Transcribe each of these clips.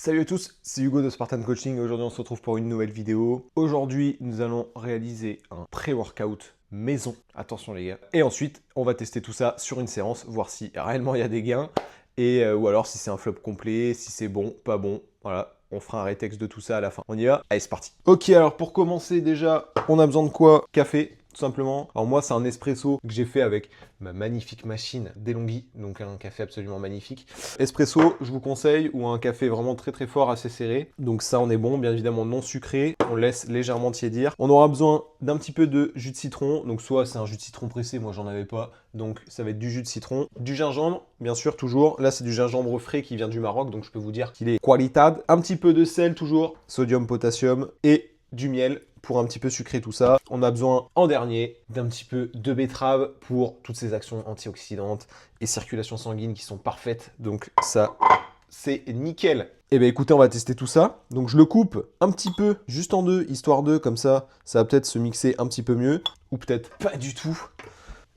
Salut à tous, c'est Hugo de Spartan Coaching et aujourd'hui on se retrouve pour une nouvelle vidéo. Aujourd'hui nous allons réaliser un pré-workout maison, attention les gars. Et ensuite on va tester tout ça sur une séance, voir si réellement il y a des gains et ou alors si c'est un flop complet, si c'est bon, pas bon, voilà. On fera un rétexte de tout ça à la fin. On y va? Allez c'est parti. Ok, alors pour commencer déjà, on a besoin de quoi? Café. Tout simplement. Alors moi, c'est un espresso que j'ai fait avec ma magnifique machine DeLonghi, donc un café absolument magnifique. Espresso, je vous conseille, ou un café vraiment très très fort, assez serré. Donc ça, on est bon, bien évidemment non sucré. On laisse légèrement tiédir. On aura besoin d'un petit peu de jus de citron. Donc soit c'est un jus de citron pressé, moi j'en avais pas. Donc ça va être du jus de citron. Du gingembre, bien sûr, toujours. Là, c'est du gingembre frais qui vient du Maroc, donc je peux vous dire qu'il est qualitad. Un petit peu de sel, toujours. Sodium, potassium et du miel pour un petit peu sucrer tout ça. On a besoin en dernier d'un petit peu de betterave pour toutes ces actions antioxydantes et circulation sanguine qui sont parfaites. Donc ça, c'est nickel. Eh bien écoutez, on va tester tout ça. Donc je le coupe un petit peu, juste en deux, histoire de, comme ça va peut-être se mixer un petit peu mieux. Ou peut-être pas du tout.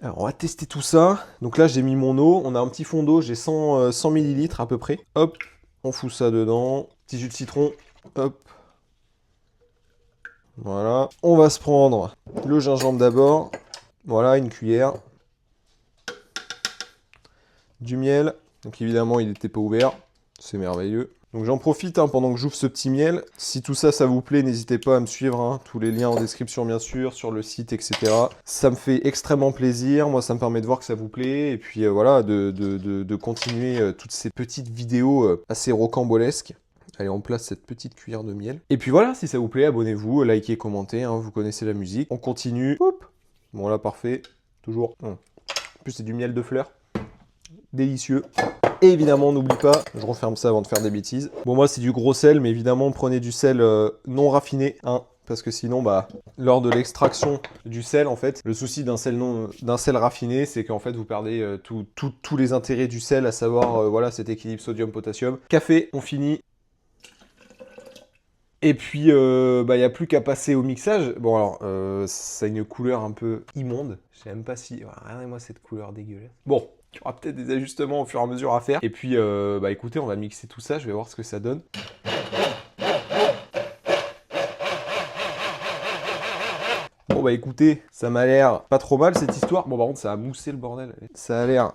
Alors on va tester tout ça. Donc là j'ai mis mon eau, on a un petit fond d'eau, j'ai 100 ml à peu près. Hop, on fout ça dedans. Petit jus de citron, hop. Voilà, on va se prendre le gingembre d'abord. Voilà, une cuillère. Du miel. Donc évidemment, il n'était pas ouvert. C'est merveilleux. Donc j'en profite pendant que j'ouvre ce petit miel. Si tout ça, ça vous plaît, n'hésitez pas à me suivre. Tous les liens en description, bien sûr, sur le site, etc. Ça me fait extrêmement plaisir. Moi, ça me permet de voir que ça vous plaît. Et puis voilà, de continuer toutes ces petites vidéos assez rocambolesques. Allez, on place cette petite cuillère de miel. Et puis voilà, si ça vous plaît, abonnez-vous, likez, commentez, vous connaissez la musique. On continue. Hop. Bon là, parfait. Toujours. En plus, c'est du miel de fleurs. Délicieux. Et évidemment, on n'oublie pas, je referme ça avant de faire des bêtises. Bon, moi, c'est du gros sel, mais évidemment, prenez du sel non raffiné, parce que sinon, lors de l'extraction du sel, en fait, le souci d'un sel raffiné, c'est qu'en fait, vous perdez tous les intérêts du sel, à savoir, voilà, cet équilibre sodium-potassium. Café, on finit. Et puis, il n'y a plus qu'à passer au mixage. Bon, alors, ça a une couleur un peu immonde. Je sais même pas si... Regardez-moi cette couleur dégueulasse. Bon, il y aura peut-être des ajustements au fur et à mesure à faire. Et puis, écoutez, on va mixer tout ça. Je vais voir ce que ça donne. Bon, écoutez, ça m'a l'air pas trop mal, cette histoire. Bon, par contre, ça a moussé le bordel. Ça a l'air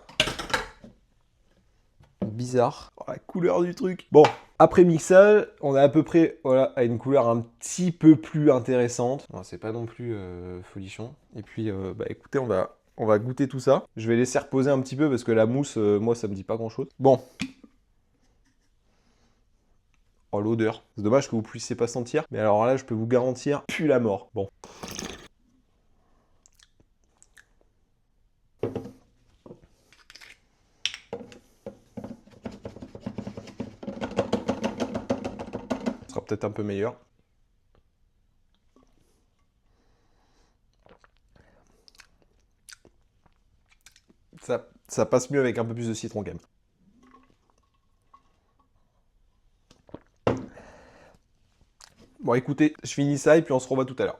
bizarre. Oh, la couleur du truc. Bon, après mixage, on est à peu près à une couleur un petit peu plus intéressante. C'est pas non plus folichon. Et puis, écoutez, on va goûter tout ça. Je vais laisser reposer un petit peu parce que la mousse, moi, ça me dit pas grand-chose. Bon. Oh, l'odeur. C'est dommage que vous puissiez pas sentir. Mais alors là, je peux vous garantir, pue la mort. Bon. Ce sera peut-être un peu meilleur. Ça passe mieux avec un peu plus de citron quand même. Bon écoutez, je finis ça et puis on se revoit tout à l'heure.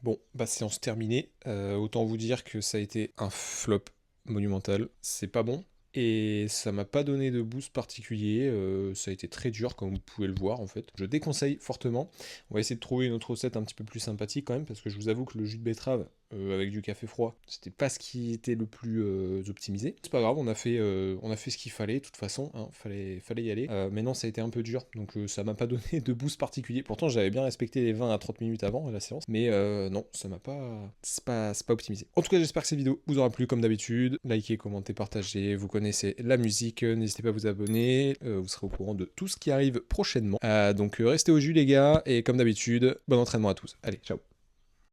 Bon, bah séance terminée. Autant vous dire que ça a été un flop monumental. C'est pas bon. Et ça m'a pas donné de boost particulier. Ça a été très dur, comme vous pouvez le voir en fait. Je déconseille fortement. On va essayer de trouver une autre recette un petit peu plus sympathique quand même, parce que je vous avoue que le jus de betterave avec du café froid, c'était pas ce qui était le plus optimisé. C'est pas grave, on a fait ce qu'il fallait, de toute façon, hein, fallait y aller. Mais non, ça a été un peu dur, donc ça m'a pas donné de boost particulier. Pourtant, j'avais bien respecté les 20 à 30 minutes avant la séance, mais non, ça m'a pas... C'est pas optimisé. En tout cas, j'espère que cette vidéo vous aura plu comme d'habitude. Likez, commentez, partagez, vous connaissez la musique, n'hésitez pas à vous abonner, vous serez au courant de tout ce qui arrive prochainement. Donc restez au jus les gars, et comme d'habitude, bon entraînement à tous. Allez, ciao.